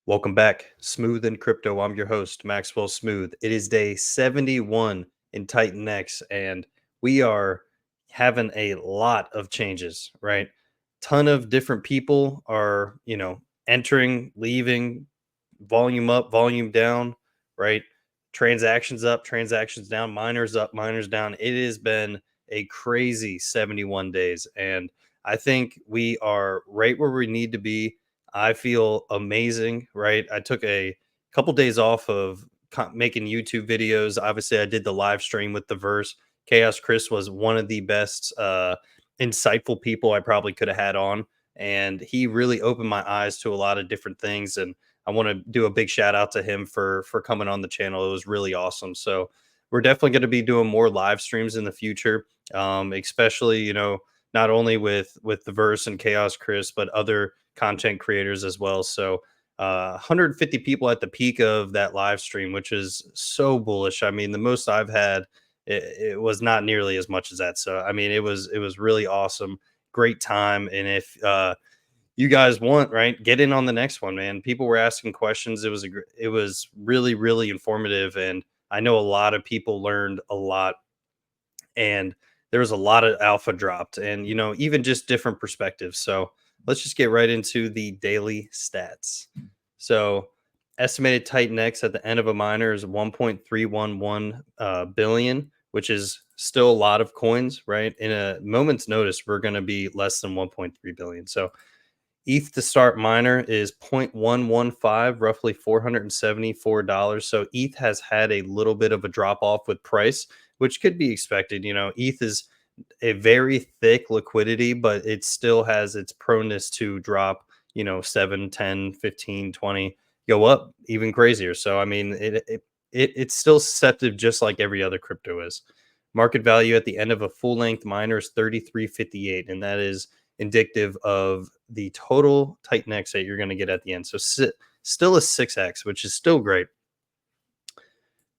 Welcome back, Smooth and Crypto. I'm your host, Maxwell Smooth. It is day 71 in Titan X, and we are having a lot of changes, right? Ton of different people are, entering, leaving, volume up, volume down, right? Transactions up, transactions down, miners up, miners down. It has been a crazy 71 days, and I think we are right where we need to be. I feel amazing, right? I took a couple days off of making YouTube videos. Obviously, I did the live stream with the verse. Chaos Chris was one of the best, insightful people I probably could have had on, and he really opened my eyes to a lot of different things. And I want to do a big shout out to him for coming on the channel. It was really awesome. So we're definitely going to be doing more live streams in the future, especially not only with the verse and Chaos Chris, but other content creators as well. So 150 people at the peak of that live stream, which is so bullish. I mean, the most I've had, it was not nearly as much as that. So I mean, it was really awesome, great time. And if you guys want, right, get in on the next one, man. People were asking questions. It was really informative, and I know a lot of people learned a lot, and there was a lot of alpha dropped, and even just different perspectives. So let's just get right into the daily stats. So estimated Titan X at the end of a miner is 1.311 billion, which is still a lot of coins, right? In a moment's notice, we're going to be less than 1.3 billion. So ETH to start miner is 0.115, roughly $474. So ETH has had a little bit of a drop off with price, which could be expected. ETH is a very thick liquidity, but it still has its proneness to drop, 7, 10, 15, 20, go up even crazier. So, I mean, it's still susceptible just like every other crypto is. Market value at the end of a full length miner is 33.58, and that is indicative of the total Titan X that you're going to get at the end. So still a 6x, which is still great.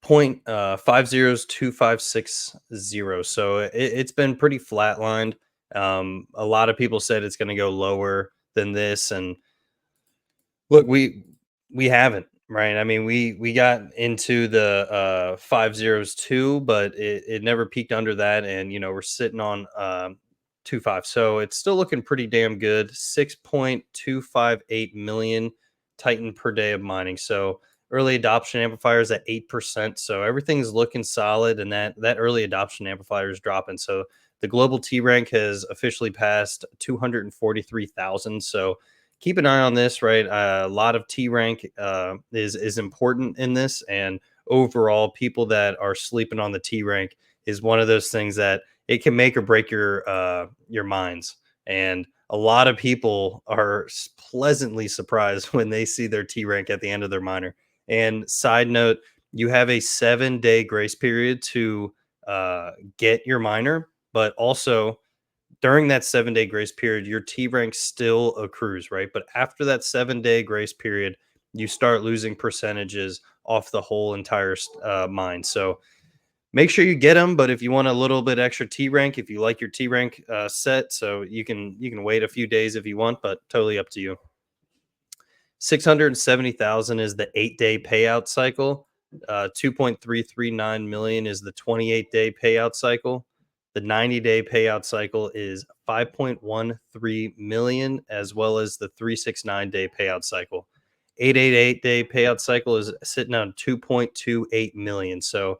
Point 502560. So it's been pretty flatlined. A lot of people said it's going to go lower than this, and look, we haven't, right? I mean, we got into the 5 zeros too, but it never peaked under that, and we're sitting on 2.5, so it's still looking pretty damn good. 6.258 million Titan per day of mining. So early adoption amplifiers at 8%. So everything's looking solid, and that early adoption amplifier is dropping. So the global T rank has officially passed 243,000. So keep an eye on this, right? A lot of T rank is important in this, and overall, people that are sleeping on the T rank is one of those things that it can make or break your minds. And a lot of people are pleasantly surprised when they see their T rank at the end of their miner. And side note, you have a 7-day grace period to get your miner, but also during that 7-day grace period, your T rank still accrues, right? But after that 7-day grace period, you start losing percentages off the whole entire mine. So make sure you get them. But if you want a little bit extra T rank, if you like your T rank set, so you can wait a few days if you want, but totally up to you. 670,000 is the 8-day payout cycle. 2.339 million is the 28-day payout cycle. The 90-day payout cycle is 5.13 million, as well as the 369-day payout cycle. 888-day payout cycle is sitting on 2.28 million. So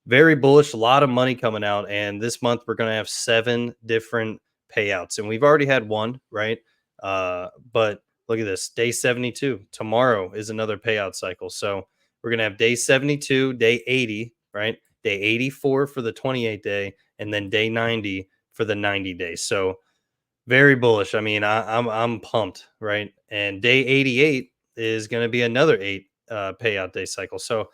very bullish, a lot of money coming out. And this month we're going to have 7 different payouts, and we've already had one, right? But look at this, day 72 tomorrow is another payout cycle. So we're going to have day 72, day 80, right? Day 84 for the 28-day, and then day 90 for the 90 days. So very bullish. I mean, I'm pumped, right? And day 88 is going to be another 8 payout day cycle. So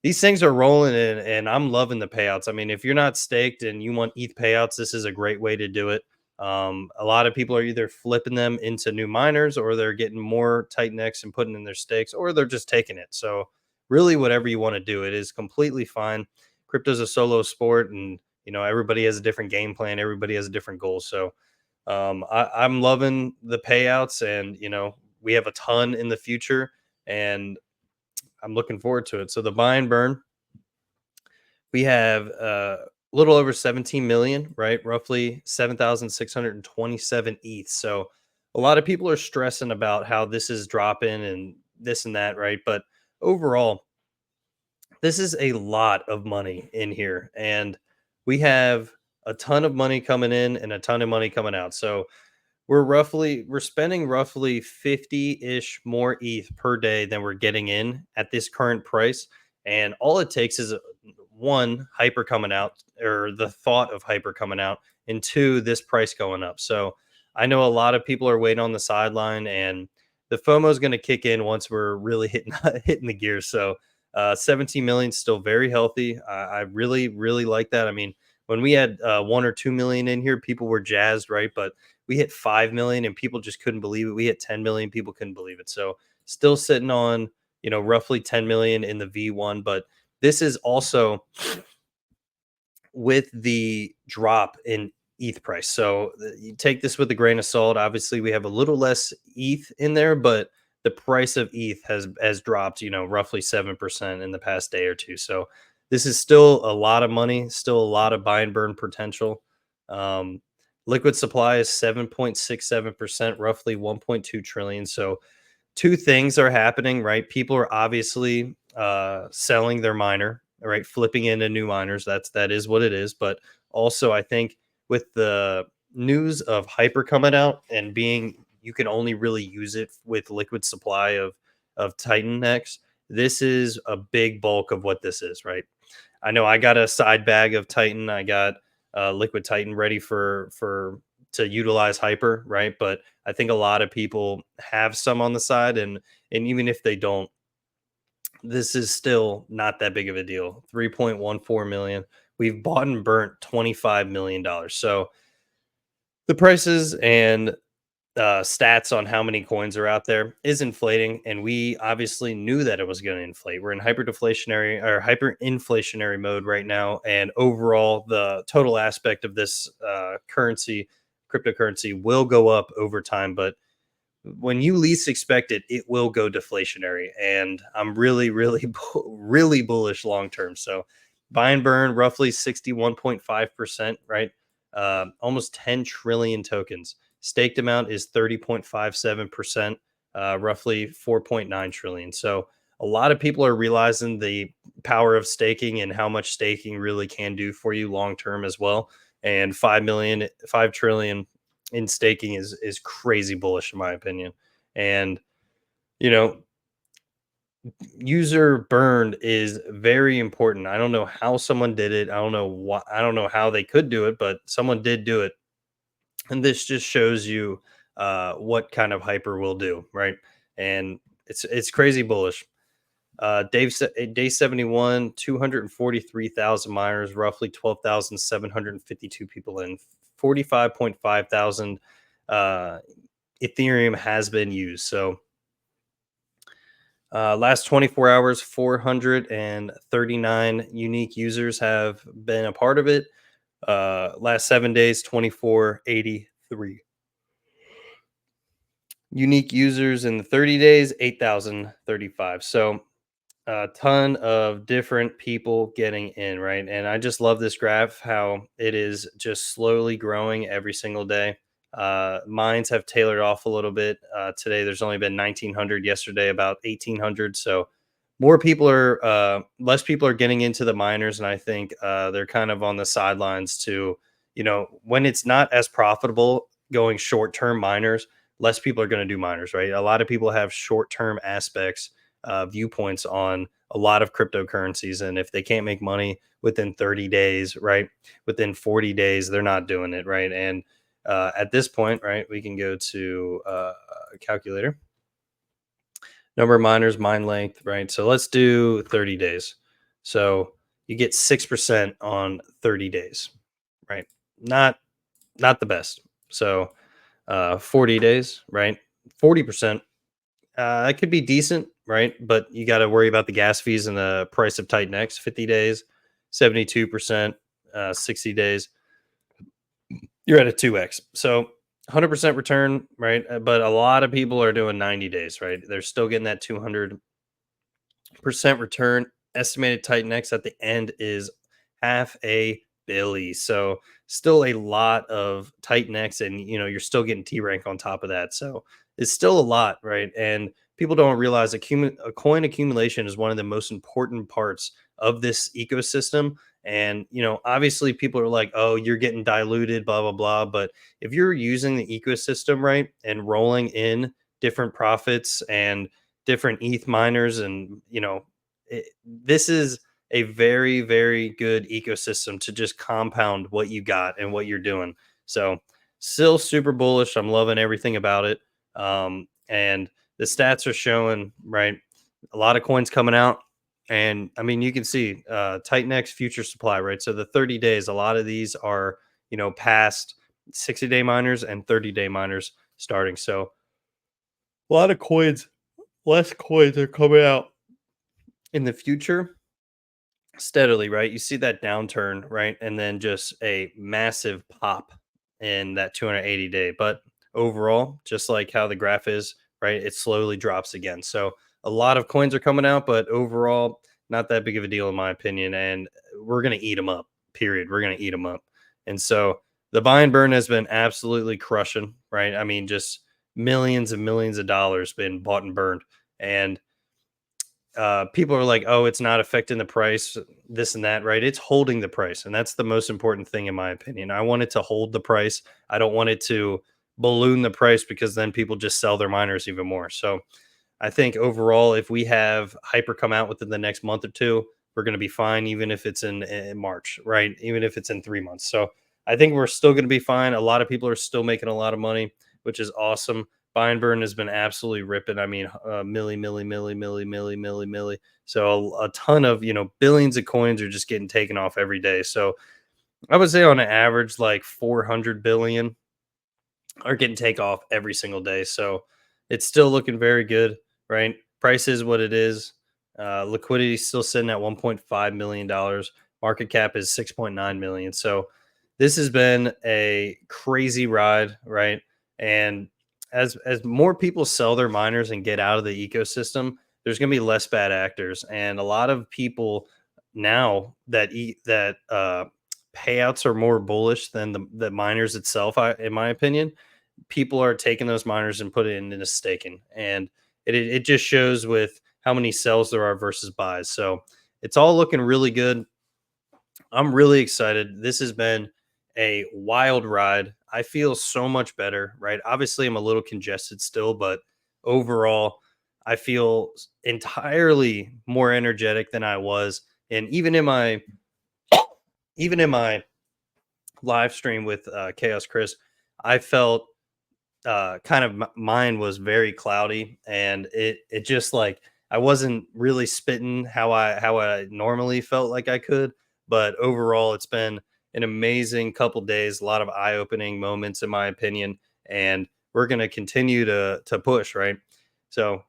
these things are rolling in, and I'm loving the payouts. I mean, if you're not staked and you want ETH payouts, this is a great way to do it. A lot of people are either flipping them into new miners, or they're getting more Titan X and putting in their stakes, or they're just taking it. So really, whatever you want to do, it is completely fine. Crypto's a solo sport, and everybody has a different game plan. Everybody has a different goal. So I'm loving the payouts, and we have a ton in the future. and I'm looking forward to it. So the buy and burn, we have a little over 17 million, right? Roughly 7,627 ETH. So a lot of people are stressing about how this is dropping and this and that, right? But overall, this is a lot of money in here, and we have a ton of money coming in and a ton of money coming out. So we're spending roughly 50-ish more ETH per day than we're getting in at this current price. And all it takes is one, hyper coming out, or the thought of hyper coming out, and two, this price going up. So I know a lot of people are waiting on the sideline, and the FOMO is going to kick in once we're really hitting hitting the gears. So 17 million is still very healthy. I really, really like that. I mean, when we had 1 or 2 million in here, people were jazzed, right? But we hit 5 million and people just couldn't believe it. We hit 10 million, people couldn't believe it. So still sitting on, roughly 10 million in the V1, but this is also with the drop in ETH price. So you take this with a grain of salt. Obviously, we have a little less ETH in there, but the price of ETH has dropped, roughly 7% in the past day or two. So this is still a lot of money, still a lot of buy and burn potential. Um, Liquid supply is 7.67%, roughly 1.2 trillion. So two things are happening, right? People are obviously selling their miner, right? Flipping into new miners. That is what it is. But also, I think with the news of hyper coming out and being you can only really use it with liquid supply of TitanX. This is a big bulk of what this is, right? I know I got a side bag of Titan. I got liquid Titan ready for to utilize hyper, right? But I think a lot of people have some on the side, and even if they don't, this is still not that big of a deal. 3.14 million. We've bought and burnt $25 million. So the prices and stats on how many coins are out there is inflating, and we obviously knew that it was going to inflate. We're in hyperinflationary mode right now, and overall, the total aspect of this cryptocurrency, will go up over time. But when you least expect it, it will go deflationary. And I'm really, really, really bullish long term. So buy and burn roughly 61.5%, right? Almost 10 trillion tokens. Staked amount is 30.57%, roughly 4.9 trillion. So a lot of people are realizing the power of staking and how much staking really can do for you long term as well. And 5 trillion in staking is crazy bullish in my opinion. And you know, user burn is very important. I don't know how someone did it. I don't know how they could do it, but someone did do it. And this just shows you what kind of hyper will do, right? And it's crazy bullish. Day 71, 243,000 miners, roughly 12,752 people in, 45.5 thousand Ethereum has been used. So last 24 hours, 439 unique users have been a part of it. Last 7 days, 2483 unique users in the 30 days, 8,035. So a ton of different people getting in, right? And I just love this graph, how it is just slowly growing every single day. Mines have tailored off a little bit. Today, there's only been 1,900. Yesterday, about 1,800. So less people are getting into the miners, and I think they're kind of on the sidelines to, when it's not as profitable going short-term miners, less people are going to do miners, right? A lot of people have short-term aspects viewpoints on a lot of cryptocurrencies. And if they can't make money within 30 days, right, within 40 days, they're not doing it, right? And at this point, right, we can go to a calculator, number of miners, mine length, right? So let's do 30 days. So you get 6% on 30 days, right? Not not the best. So 40 days, right? 40%. It could be decent, right? But you got to worry about the gas fees and the price of TitanX. 50 days, 72%, 60 days. You're at a 2x. So 100% return, right? But a lot of people are doing 90 days, right? They're still getting that 200% return. Estimated Titan X at the end is half a billy. So still a lot of Titan X, and you're still getting T rank on top of that. So it's still a lot, right? And people don't realize a coin accumulation is one of the most important parts of this ecosystem. And obviously people are like, oh, you're getting diluted, blah blah blah. But if you're using the ecosystem right and rolling in different profits and different ETH miners, and this is a very, very good ecosystem to just compound what you got and what you're doing. So, still super bullish. I'm loving everything about it. And the stats are showing, right? A lot of coins coming out. And I mean, you can see TitanX future supply, right? So, the 30 days, a lot of these are, past 60-day miners and 30-day miners starting. So, a lot of coins, less coins are coming out in the future steadily, right? You see that downturn, right? And then just a massive pop in that 280-day. But overall, just like how the graph is, right? It slowly drops again. So a lot of coins are coming out, but overall, not that big of a deal in my opinion. And we're going to eat them up, period. We're going to eat them up. And so the buy and burn has been absolutely crushing, right? I mean, just millions and millions of dollars been bought and burned. And people are like, "Oh, it's not affecting the price, this and that," right? It's holding the price, and that's the most important thing in my opinion. I want it to hold the price. I don't want it to balloon the price because then people just sell their miners even more. So I think overall, if we have hyper come out within the next month or two, we're going to be fine, even if it's in March, right? Even if it's in 3 months. So I think we're still going to be fine. A lot of people are still making a lot of money, which is awesome. Buy and burn has been absolutely ripping. I mean, milli. So a ton of billions of coins are just getting taken off every day. So I would say on an average, like 400 billion are getting take off every single day. So it's still looking very good, right? Price is what it is. Liquidity is still sitting at $1.5 million. Market cap is 6.9 million. So this has been a crazy ride, right? And as more people sell their miners and get out of the ecosystem, there's going to be less bad actors, and a lot of people now that payouts are more bullish than the miners itself. In my opinion, people are taking those miners and put it into staking, and it just shows with how many sells there are versus buys. So it's all looking really good. I'm really excited. This has been a wild ride. I feel so much better, right? Obviously, I'm a little congested still, but overall, I feel entirely more energetic than I was. And even in my live stream with Chaos Chris, I felt kind of mine was very cloudy, and it just like I wasn't really spitting how I normally felt like I could. But overall, it's been an amazing couple days, a lot of eye-opening moments in my opinion, and we're going to continue to push, right? So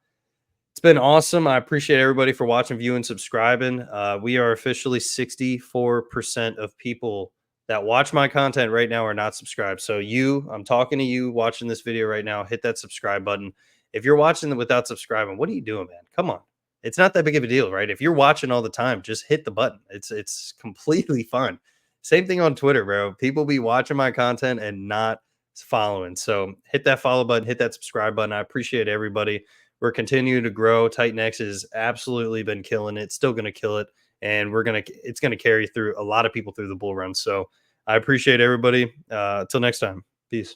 it's been awesome. I appreciate everybody for watching, viewing, subscribing. We are officially 64% of people that watch my content right now are not subscribed. So I'm talking to you watching this video right now. Hit that subscribe button. If you're watching it without subscribing, what are you doing, man? Come on. It's not that big of a deal, right? If you're watching all the time, just hit the button. It's completely fine. Same thing on Twitter, bro. People be watching my content and not following. So hit that follow button, hit that subscribe button. I appreciate everybody. We're continuing to grow. TitanX has absolutely been killing it. Still going to kill it, and it's gonna carry through a lot of people through the bull run. So I appreciate everybody. Until next time, peace.